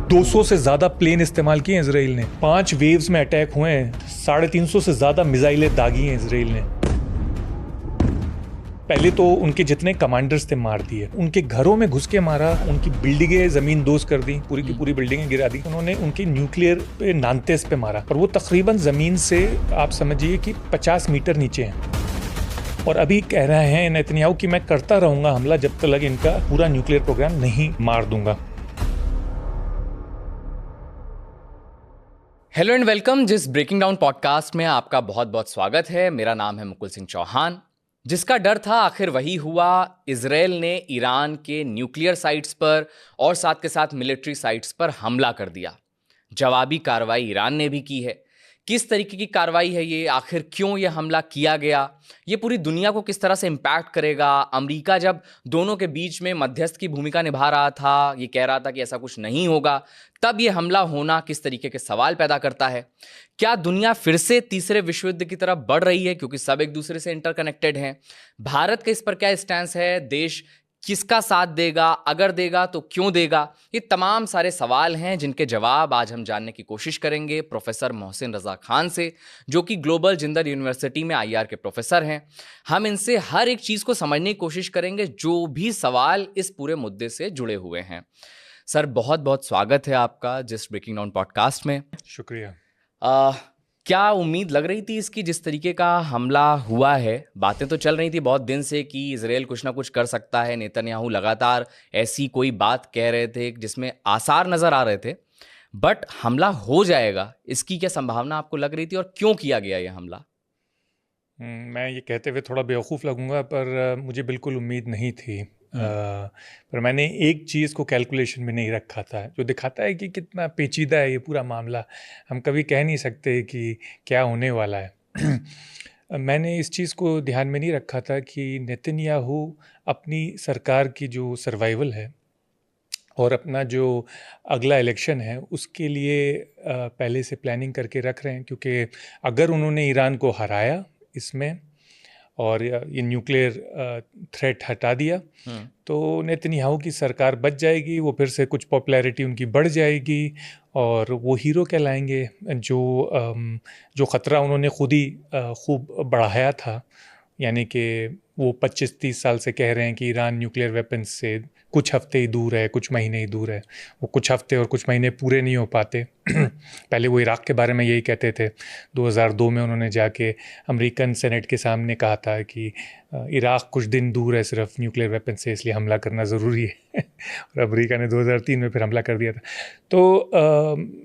200 से ज़्यादा प्लेन इस्तेमाल किए इसराइल ने, 5 वेव्स में अटैक हुए हैं, 350 से ज़्यादा मिसाइलें दागी हैं इसराइल ने। पहले तो उनके जितने कमांडर्स थे मार दिए, उनके घरों में घुस के मारा, उनकी बिल्डिंगें ज़मीन दोज कर दी, पूरी की पूरी बिल्डिंगें गिरा दी। उन्होंने उनके न्यूक्लियर पे नानतेस पे मारा, और वो तकरीबन ज़मीन से आप समझिए कि 50 मीटर नीचे हैं। और अभी कह रहे हैं नेतन्याहू कि मैं करता रहूँगा हमला जब तक इनका पूरा न्यूक्लियर प्रोग्राम नहीं मार दूंगा। Hello and welcome. जिस ब्रेकिंग डाउन पॉडकास्ट में आपका बहुत बहुत स्वागत है। मेरा नाम है मुकुल सिंह चौहान। जिसका डर था आखिर वही हुआ। इजराइल ने ईरान के न्यूक्लियर साइट्स पर और साथ के साथ मिलिट्री साइट्स पर हमला कर दिया। जवाबी कार्रवाई ईरान ने भी की है। किस तरीके की कार्रवाई है ये, आखिर क्यों ये हमला किया गया, ये पूरी दुनिया को किस तरह से इम्पैक्ट करेगा। अमेरिका जब दोनों के बीच में मध्यस्थ की भूमिका निभा रहा था, ये कह रहा था कि ऐसा कुछ नहीं होगा, तब ये हमला होना किस तरीके के सवाल पैदा करता है। क्या दुनिया फिर से तीसरे विश्व युद्ध की तरफ बढ़ रही है, क्योंकि सब एक दूसरे से इंटरकनेक्टेड हैं। भारत का इस पर क्या स्टैंस है, देश किसका साथ देगा, अगर देगा तो क्यों देगा, ये तमाम सारे सवाल हैं जिनके जवाब आज हम जानने की कोशिश करेंगे प्रोफेसर मोहसिन रजा खान से, जो कि ग्लोबल जिंदल यूनिवर्सिटी में आईआर के प्रोफेसर हैं। हम इनसे हर एक चीज़ को समझने की कोशिश करेंगे जो भी सवाल इस पूरे मुद्दे से जुड़े हुए हैं। सर, बहुत बहुत स्वागत है आपका जिस ब्रेकिंग डाउन पॉडकास्ट में। शुक्रिया। क्या उम्मीद लग रही थी इसकी, जिस तरीके का हमला हुआ है? बातें तो चल रही थी बहुत दिन से कि इजराइल कुछ ना कुछ कर सकता है। नेतन्याहू लगातार ऐसी कोई बात कह रहे थे जिसमें आसार नजर आ रहे थे, बट हमला हो जाएगा इसकी क्या संभावना आपको लग रही थी, और क्यों किया गया यह हमला? मैं ये कहते हुए थोड़ा बेवकूफ़ लगूंगा, पर मुझे बिल्कुल उम्मीद नहीं थी। पर मैंने एक चीज़ को कैलकुलेशन में नहीं रखा था, जो दिखाता है कि कितना पेचीदा है ये पूरा मामला। हम कभी कह नहीं सकते कि क्या होने वाला है। मैंने इस चीज़ को ध्यान में नहीं रखा था कि नेतन्याहू अपनी सरकार की जो सर्वाइवल है और अपना जो अगला इलेक्शन है उसके लिए पहले से प्लानिंग करके रख रहे हैं, क्योंकि अगर उन्होंने ईरान को हराया इसमें और ये न्यूक्लियर थ्रेट हटा दिया तो नेतन्याहू की सरकार बच जाएगी, वो फिर से कुछ पॉपुलैरिटी उनकी बढ़ जाएगी और वो हीरो कहलाएंगे। जो ख़तरा उन्होंने खुद ही खूब बढ़ाया था, यानी कि वो 25-30 साल से कह रहे हैं कि ईरान न्यूक्लियर वेपन्स से कुछ हफ्ते ही दूर है, कुछ महीने ही दूर है। वो कुछ हफ्ते और कुछ महीने पूरे नहीं हो पाते। पहले वो इराक़ के बारे में यही कहते थे। 2002 में उन्होंने जाके अमेरिकन सेनेट के सामने कहा था कि इराक़ कुछ दिन दूर है सिर्फ न्यूक्लियर वेपन से, इसलिए हमला करना ज़रूरी है। और अमेरिका ने 2003 में फिर हमला कर दिया था। तो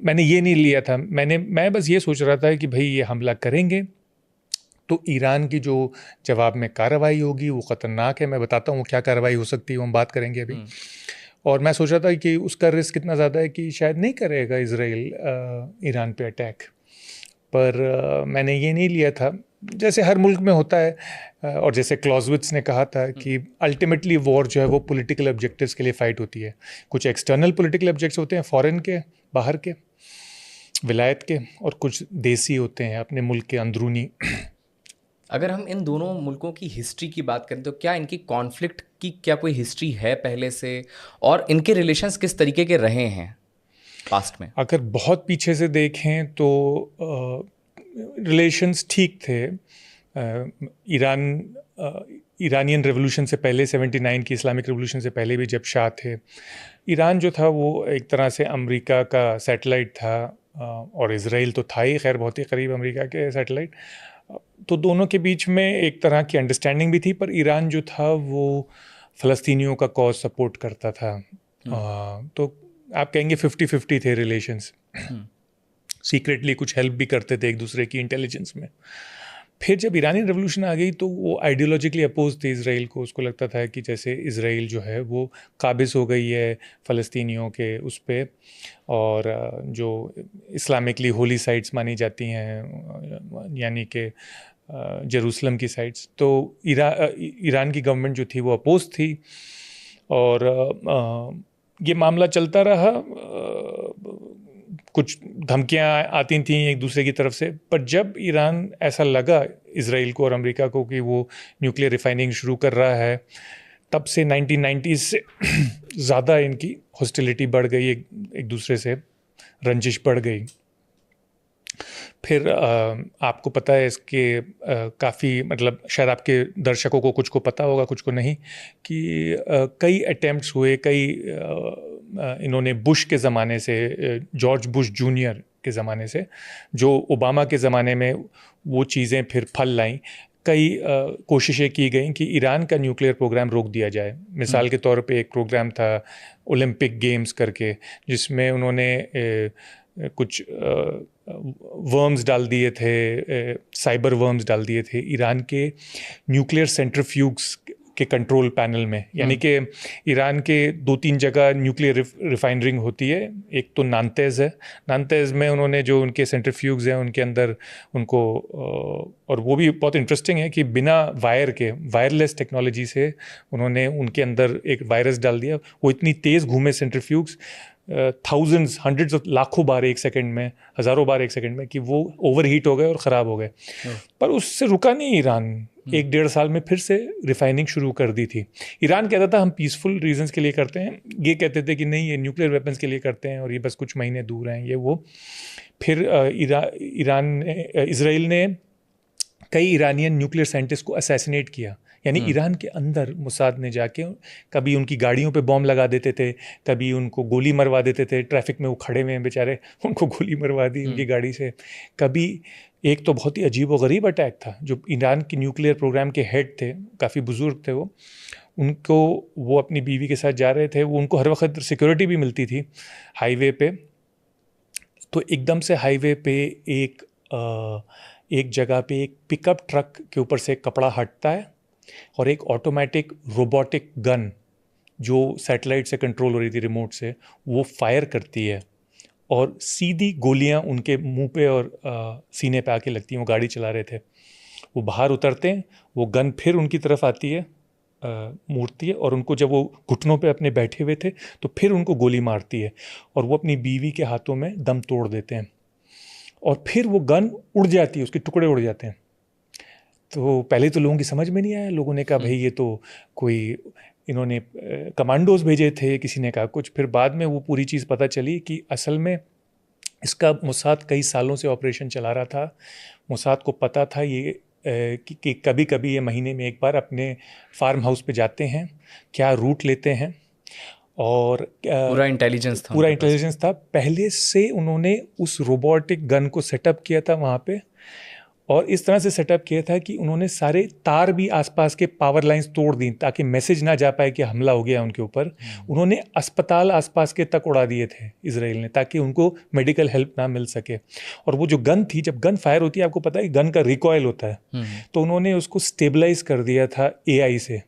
मैंने ये नहीं लिया था। मैं बस ये सोच रहा था कि भाई ये हमला करेंगे तो ईरान की जो जवाब में कार्रवाई होगी वो ख़तरनाक है। मैं बताता हूँ क्या कार्रवाई हो सकती है, वो हम बात करेंगे अभी। और मैं सोच रहा था कि उसका रिस्क कितना ज़्यादा है कि शायद नहीं करेगा इजराइल ईरान पे अटैक, पर मैंने ये नहीं लिया था जैसे हर मुल्क में होता है। और जैसे क्लॉज़विट्ज़ ने कहा था कि अल्टीमेटली वॉर जो है वो पॉलिटिकल ऑब्जेक्टिव्स के लिए फ़ाइट होती है। कुछ एक्सटर्नल पॉलिटिकल ऑब्जेक्टिव्स होते हैं, फॉरेन के, बाहर के, विलायत के, और कुछ देसी होते हैं अपने मुल्क के अंदरूनी। अगर हम इन दोनों मुल्कों की हिस्ट्री की बात करें तो क्या इनकी कॉन्फ्लिक्ट की क्या कोई हिस्ट्री है पहले से, और इनके रिलेशंस किस तरीके के रहे हैं पास्ट में? अगर बहुत पीछे से देखें तो रिलेशंस ठीक थे। ईरानियन रेवोल्यूशन से पहले, 79 की इस्लामिक रेवोल्यूशन से पहले भी जब शाह थे, ईरान जो था वो एक तरह से अमेरिका का सैटेलाइट था, और इजराइल तो था ही खैर बहुत ही करीब अमेरिका के सैटेलाइट। तो दोनों के बीच में एक तरह की अंडरस्टैंडिंग भी थी, पर ईरान जो था वो फ़लस्तीनियों का कॉज सपोर्ट करता था। तो आप कहेंगे 50-50 थे रिलेशंस। सीक्रेटली कुछ हेल्प भी करते थे एक दूसरे की इंटेलिजेंस में। फिर जब ईरानी रेवोल्यूशन आ गई तो वो आइडियोलॉजिकली अपोज थे इजराइल को। उसको लगता था कि जैसे इजराइल जो है वो काबिज़ हो गई है फ़लस्तीनियों के उस पे, और जो इस्लामिकली होली साइट्स मानी जाती हैं, यानी कि जेरूसलम की साइट्स, तो ईरान की गवर्नमेंट जो थी वो अपोज थी। और ये मामला चलता रहा। कुछ धमकियां आती थीं एक दूसरे की तरफ से, पर जब ईरान ऐसा लगा इजराइल को और अमेरिका को कि वो न्यूक्लियर रिफाइनिंग शुरू कर रहा है, तब से 1990s से ज़्यादा इनकी हॉस्टिलिटी बढ़ गई, एक दूसरे से रंजिश बढ़ गई। फिर आपको पता है इसके काफ़ी, मतलब शायद आपके दर्शकों को कुछ को पता होगा कुछ को नहीं, कि कई अटेम्प्ट्स हुए, इन्होंने बुश के ज़माने से, जॉर्ज बुश जूनियर के ज़माने से, जो ओबामा के ज़माने में वो चीज़ें फिर फल लाईं। कई कोशिशें की गई कि ईरान का न्यूक्लियर प्रोग्राम रोक दिया जाए। मिसाल के तौर पे एक प्रोग्राम था ओलंपिक गेम्स करके, जिसमें उन्होंने कुछ वर्म्स डाल दिए थे, साइबर वर्म्स डाल दिए थे ईरान के न्यूक्लियर सेंट्रीफ्यूग्स के कंट्रोल पैनल में। यानी कि ईरान के 2-3 जगह न्यूक्लियर रिफाइनरिंग होती है। एक तो नांतेज़ है, नांतेज़ में उन्होंने जो उनके सेंट्रीफ्यूग्स हैं उनके अंदर उनको, और वो भी बहुत इंटरेस्टिंग है कि बिना वायर के, वायरलेस टेक्नोलॉजी से उन्होंने उनके अंदर एक वायरस डाल दिया। वो इतनी तेज़ घूमे सेंट्रीफ्यूग्स, थाउजेंड्स, हंड्रेड्स ऑफ, लाखों बार एक सेकंड में, हज़ारों बार एक सेकंड में, कि वो ओवरहीट हो गए और ख़राब हो गए। पर उससे रुका नहीं ईरान, 1-1.5 साल में फिर से रिफाइनिंग शुरू कर दी थी। ईरान कहता था हम पीसफुल रीजंस के लिए करते हैं, ये कहते थे कि नहीं ये न्यूक्लियर वेपन्स के लिए करते हैं और ये बस कुछ महीने दूर हैं, ये वो। फिर इजराइल ने कई ईरानियन न्यूक्लियर साइंटिस्ट को असैसिनेट किया। यानी ईरान के अंदर मोसाद ने जाके कभी उनकी गाड़ियों पे बॉम्ब लगा देते थे, कभी उनको गोली मरवा देते थे। ट्रैफिक में वो खड़े हुए हैं बेचारे, उनको गोली मरवा दी उनकी गाड़ी से। कभी एक तो बहुत ही अजीब व गरीब अटैक था, जो ईरान के न्यूक्लियर प्रोग्राम के हेड थे, काफ़ी बुजुर्ग थे वो अपनी बीवी के साथ जा रहे थे। वो उनको हर वक्त सिक्योरिटी भी मिलती थी हाईवे पे। तो एकदम से हाईवे पे एक जगह पे एक पिकअप ट्रक के ऊपर से कपड़ा हटता है और एक ऑटोमेटिक रोबोटिक गन जो सैटेलाइट से कंट्रोल हो रही थी, रिमोट से, वो फायर करती है और सीधी गोलियां उनके मुंह पे और सीने पे आके लगती हैं। वो गाड़ी चला रहे थे, वो बाहर उतरते हैं, वो गन फिर उनकी तरफ आती है, मूर्ति है, और उनको जब वो घुटनों पे अपने बैठे हुए थे तो फिर उनको गोली मारती है और वो अपनी बीवी के हाथों में दम तोड़ देते हैं। और फिर वो गन उड़ जाती है, उसके टुकड़े उड़ जाते हैं। तो पहले तो लोगों की समझ में नहीं आया, लोगों ने कहा भाई ये तो कोई इन्होंने कमांडोज भेजे थे, किसी ने कहा कुछ। फिर बाद में वो पूरी चीज़ पता चली कि असल में इसका मोसाद कई सालों से ऑपरेशन चला रहा था। मोसाद को पता था ये कि कभी कभी ये महीने में एक बार अपने फार्म हाउस पे जाते हैं, क्या रूट लेते हैं, और पूरा इंटेलिजेंस था। पहले से उन्होंने उस रोबोटिक गन को सेटअप किया था वहाँ पे, और इस तरह से सेटअप किया था कि उन्होंने सारे तार भी आसपास के पावर लाइंस तोड़ दी ताकि मैसेज ना जा पाए कि हमला हो गया उनके ऊपर। उन्होंने अस्पताल आसपास के तक उड़ा दिए थे इजराइल ने, ताकि उनको मेडिकल हेल्प ना मिल सके। और वो जो गन थी, जब गन फायर होती है, आपको पता है गन का रिकॉयल होता है, तो उन्होंने उसको स्टेबलाइज कर दिया था AI से,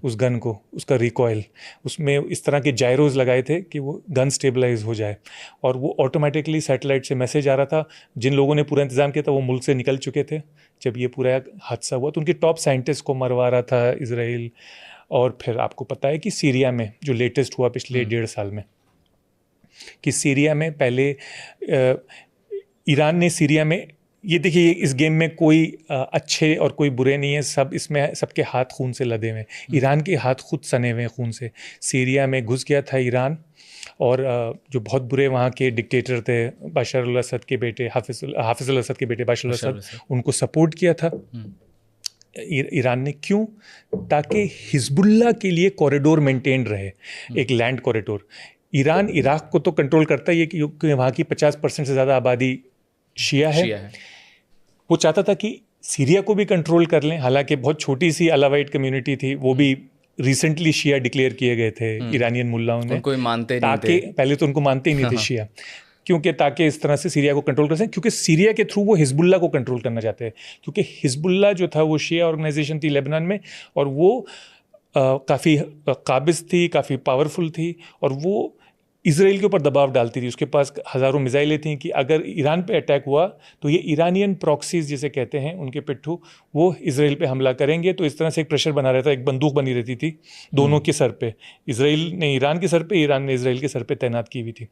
उस गन को, उसका रिकॉयल, उसमें इस तरह के जायरोज लगाए थे कि वो गन स्टेबलाइज हो जाए। और वो ऑटोमेटिकली सैटेलाइट से मैसेज आ रहा था। जिन लोगों ने पूरा इंतज़ाम किया था वो मुल्क से निकल चुके थे जब ये पूरा हादसा हुआ, तो उनके टॉप साइंटिस्ट को मरवा रहा था इजराइल। और फिर आपको पता है कि सीरिया में जो लेटेस्ट हुआ पिछले 1.5 साल में, कि सीरिया में पहले ईरान ने सीरिया में, ये देखिए इस गेम में कोई अच्छे और कोई बुरे नहीं है, सब इसमें सबके हाथ खून से लदे हुए। ईरान के हाथ खुद सने हुए खून से। सीरिया में घुस गया था ईरान, और जो बहुत बुरे वहाँ के डिक्टेटर थे, बशर अल असद के बेटे, हाफिज अल असद के बेटे बशर अल असद, उनको सपोर्ट किया था ईरान ने। क्यों? ताकि हिजबुल्लाह के लिए कॉरिडोर मेंटेन रहे, एक लैंड कॉरिडोर। ईरान इराक को तो कंट्रोल करता ही है क्योंकि वहाँ की 50% से ज़्यादा आबादी शिया है। वो चाहता था कि सीरिया को भी कंट्रोल कर लें, हालांकि बहुत छोटी सी अलावाइट कम्युनिटी थी, वो भी रिसेंटली शिया डिक्लेयर किए गए थे ईरानियन मुल्लाओं ने, उनको मानते नहीं थे। पहले तो उनको मानते ही नहीं थे शिया, क्योंकि ताकि इस तरह से सीरिया को कंट्रोल कर सकें, क्योंकि सीरिया के थ्रू वो हिजबुल्लाह को कंट्रोल करना चाहते हैं। क्योंकि हिजबुल्लाह जो था वो शिया ऑर्गेनाइजेशन थी लेबनान में, और वो काफ़ी काबिज थी, काफ़ी पावरफुल थी, और वो इजराइल के ऊपर दबाव डालती थी। उसके पास हज़ारों मिसाइलें थी कि अगर ईरान पे अटैक हुआ तो ये ईरानियन प्रॉक्सीज जिसे कहते हैं, उनके पिट्ठू, वो इजराइल पे हमला करेंगे। तो इस तरह से एक प्रेशर बना रहता, एक बंदूक बनी रहती थी दोनों के सर पे। इजराइल ने ईरान के सर पे, ईरान ने इजराइल के सर पे तैनात की हुई थी।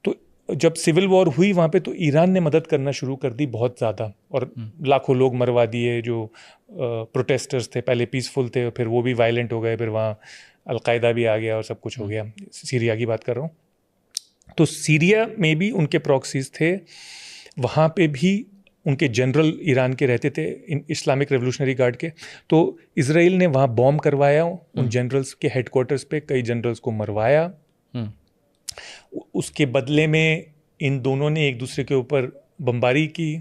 तो जब सिविल वॉर हुई वहाँ पे, तो ईरान ने मदद करना शुरू कर दी बहुत ज़्यादा, और लाखों लोग मरवा दिए जो प्रोटेस्टर्स थे। पहले पीसफुल थे, फिर वो भी वायलेंट हो गए, फिर वहाँ अलकायदा भी आ गया और सब कुछ हो गया। सीरिया की बात कर रहा हूँ। तो सीरिया में भी उनके प्रॉक्सीज थे, वहाँ पे भी उनके जनरल ईरान के रहते थे, इस्लामिक रेवोल्यूशनरी गार्ड के। तो इजराइल ने वहाँ बॉम्ब करवाया उन जनरल्स के हेडक्वार्टर्स पे, कई जनरल्स को मरवाया। उसके बदले में इन दोनों ने एक दूसरे के ऊपर बमबारी की।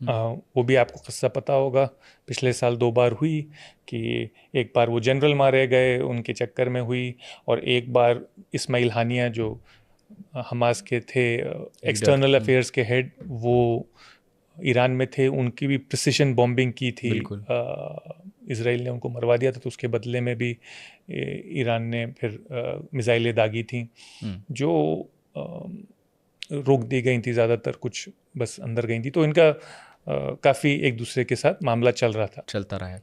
वो भी आपको किस्सा पता होगा, पिछले साल 2 बार हुई कि एक बार वो जनरल मारे गए उनके चक्कर में हुई, और एक बार इस्माइल हानिया जो हमास के थे एक्सटर्नल अफेयर्स के हेड, वो ईरान में थे, उनकी भी प्रिसिशन बॉम्बिंग की थी। इजराइल ने उनको मरवा दिया था। तो उसके बदले में भी ईरान ने फिर मिसाइलें दागी थी जो रोक दी गई थी, ज़्यादातर कुछ बस अंदर गई थी। तो इनका काफ़ी एक दूसरे के साथ मामला चलता रहा है।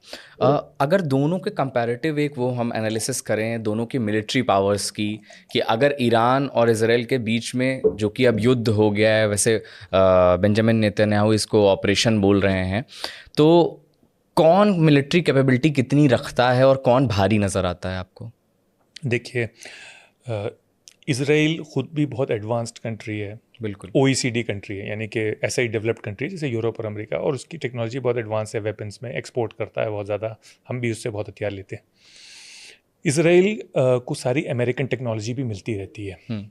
अगर दोनों के कंपैरेटिव एक वो हम एनालिसिस करें दोनों की मिलिट्री पावर्स की, कि अगर ईरान और इजराइल के बीच में जो कि अब युद्ध हो गया है, वैसे बेंजामिन नेतन्याहू इसको ऑपरेशन बोल रहे हैं, तो कौन मिलिट्री कैपेबिलिटी कितनी रखता है और कौन भारी नज़र आता है आपको? देखिए, इजराइल खुद भी बहुत एडवांस्ड कंट्री है, बिल्कुल OECD कंट्री है, यानी कि ऐसा ही डेवलप्ड कंट्री जैसे यूरोप और अमेरिका, और उसकी टेक्नोलॉजी बहुत एडवांस है, वेपन्स में एक्सपोर्ट करता है बहुत ज़्यादा, हम भी उससे बहुत हथियार लेते हैं। इजराइल को सारी अमेरिकन टेक्नोलॉजी भी मिलती रहती है।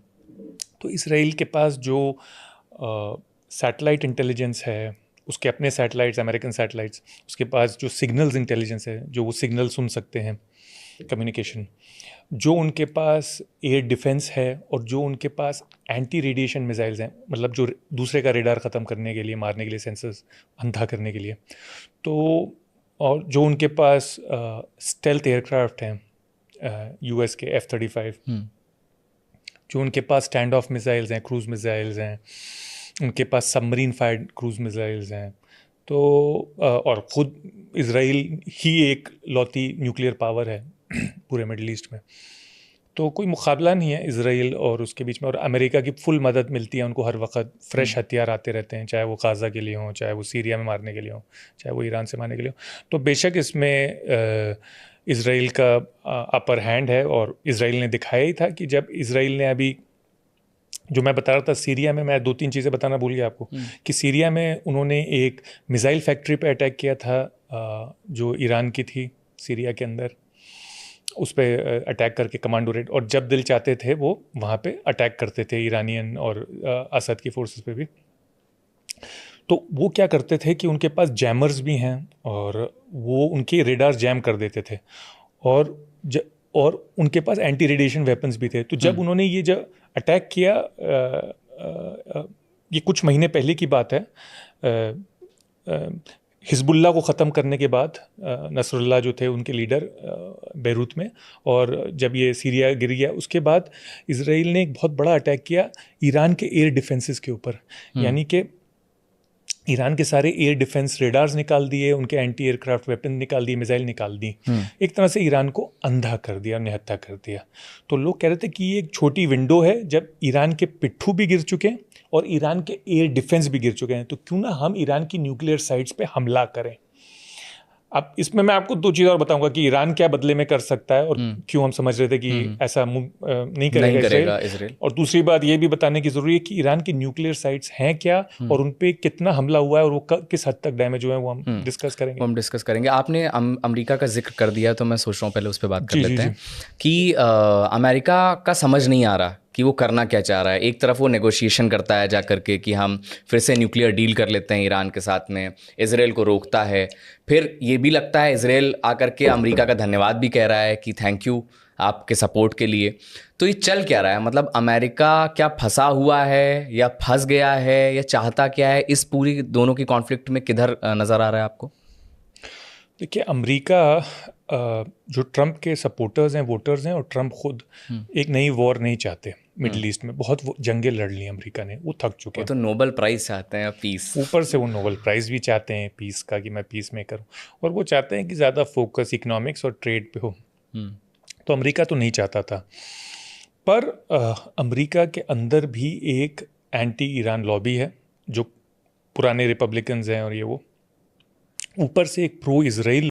तो इजराइल के पास जो सैटेलाइट इंटेलिजेंस है, उसके अपने सैटेलाइट्स, अमेरिकन सैटेलाइट्स, उसके पास जो सिग्नल्स इंटेलिजेंस है, जो वो सिग्नल सुन सकते हैं, कम्युनिकेशन, जो उनके पास एयर डिफेंस है, और जो उनके पास एंटी रेडिएशन मिसाइल्स हैं, मतलब जो दूसरे का रेडार ख़त्म करने के लिए, मारने के लिए, सेंसर्स अंधा करने के लिए। तो और जो उनके पास स्टेल्थ एयरक्राफ्ट हैं, US के F-35, जो उनके पास स्टैंड ऑफ मिसाइल्स हैं, क्रूज़ मिसाइल्स हैं, उनके पास सबमरीन फायर्ड क्रूज़ मिसाइल्स हैं। तो और ख़ुद इजराइल ही एक लौती न्यूक्लियर पावर है पूरे मिडल ईस्ट में। तो कोई मुकाबला नहीं है इजराइल और उसके बीच में, और अमेरिका की फुल मदद मिलती है उनको, हर वक्त फ्रेश हथियार आते रहते हैं, चाहे वो गाज़ा के लिए हों, चाहे वो सीरिया में मारने के लिए हों, चाहे वो ईरान से मारने के लिए हों। तो बेशक इसमें इजराइल का अपर हैंड है, और इजराइल ने दिखाया ही था कि जब इजराइल ने अभी जो मैं बता रहा था सीरिया में, मैं 2-3 चीज़ें बताना भूल गया आपको, कि सीरिया में उन्होंने एक मिसाइल फैक्ट्री पे अटैक किया था जो ईरान की थी सीरिया के अंदर, उस पर अटैक करके कमांडो रेड, और जब दिल चाहते थे वो वहाँ पे अटैक करते थे ईरानियन और असद की फोर्सेस पे भी। तो वो क्या करते थे कि उनके पास जैमर्स भी हैं, और वो उनके रेडार जैम कर देते थे, और उनके पास एंटी रेडिएशन वेपन्स भी थे। तो जब उन्होंने ये जब अटैक किया, ये कुछ महीने पहले की बात है, हिजबुल्लाह को ख़त्म करने के बाद, नसरुल्लाह जो थे उनके लीडर बेरूत में, और जब ये सीरिया गिर गया उसके बाद इजराइल ने एक बहुत बड़ा अटैक किया ईरान के एयर डिफेंसेस के ऊपर। यानी कि ईरान के सारे एयर डिफेंस रेडार्स निकाल दिए, उनके एंटी एयरक्राफ्ट वेपन निकाल दिए, मिसाइल निकाल दी, एक तरह से ईरान को अंधा कर दिया, निहत्था कर दिया। तो लोग कह रहे थे कि ये एक छोटी विंडो है, जब ईरान के पिट्ठू भी गिर चुके हैं और ईरान के एयर डिफेंस भी गिर चुके हैं, तो क्यों ना हम ईरान की न्यूक्लियर साइट्स पे हमला करें। अब इसमें मैं आपको 2 चीज़ और बताऊंगा कि ईरान क्या बदले में कर सकता है, और क्यों हम समझ रहे थे कि ऐसा नहीं करेगा इजराइल। और दूसरी बात ये भी बताने की जरूरी है कि ईरान की न्यूक्लियर साइट्स हैं क्या, और उन पे कितना हमला हुआ है, और वो किस हद तक डैमेज हुए हैं, वो हम डिस्कस करेंगे। आपने अमेरिका का जिक्र कर दिया, तो मैं सोच रहा हूँ पहले उस पर बात कर लेते हैं कि अमेरिका का समझ नहीं आ रहा कि वो करना क्या चाह रहा है। एक तरफ वो नेगोशिएशन करता है जा करके कि हम फिर से न्यूक्लियर डील कर लेते हैं ईरान के साथ में, इजराइल को रोकता है, फिर ये भी लगता है इजराइल आकर के अमेरिका का धन्यवाद भी कह रहा है कि थैंक यू आपके सपोर्ट के लिए। तो ये चल क्या रहा है? मतलब अमेरिका क्या फंसा हुआ है, या फंस गया है, या चाहता क्या है? इस पूरी दोनों की कॉन्फ्लिक्ट में किधर नज़र आ रहा है आपको? देखिए, अमेरिका जो ट्रंप के सपोर्टर्स हैं, वोटर्स हैं, और ट्रंप खुद एक नई वॉर नहीं चाहते मिडिल ईस्ट में। बहुत जंगें लड़ ली अमेरिका ने, वो थक चुके हैं। वो तो नोबेल प्राइज़ चाहते हैं, पीस। ऊपर से वो नोबेल प्राइज़ भी चाहते हैं पीस का, कि मैं पीस मेकर हूँ, और वो चाहते हैं कि ज़्यादा फोकस इकोनॉमिक्स और ट्रेड पे हो। तो अमेरिका तो नहीं चाहता था, पर अमेरिका के अंदर भी एक एंटी ईरान लॉबी है, जो पुराने रिपब्लिकन्स हैं, और ये वो ऊपर से एक प्रो इजराइल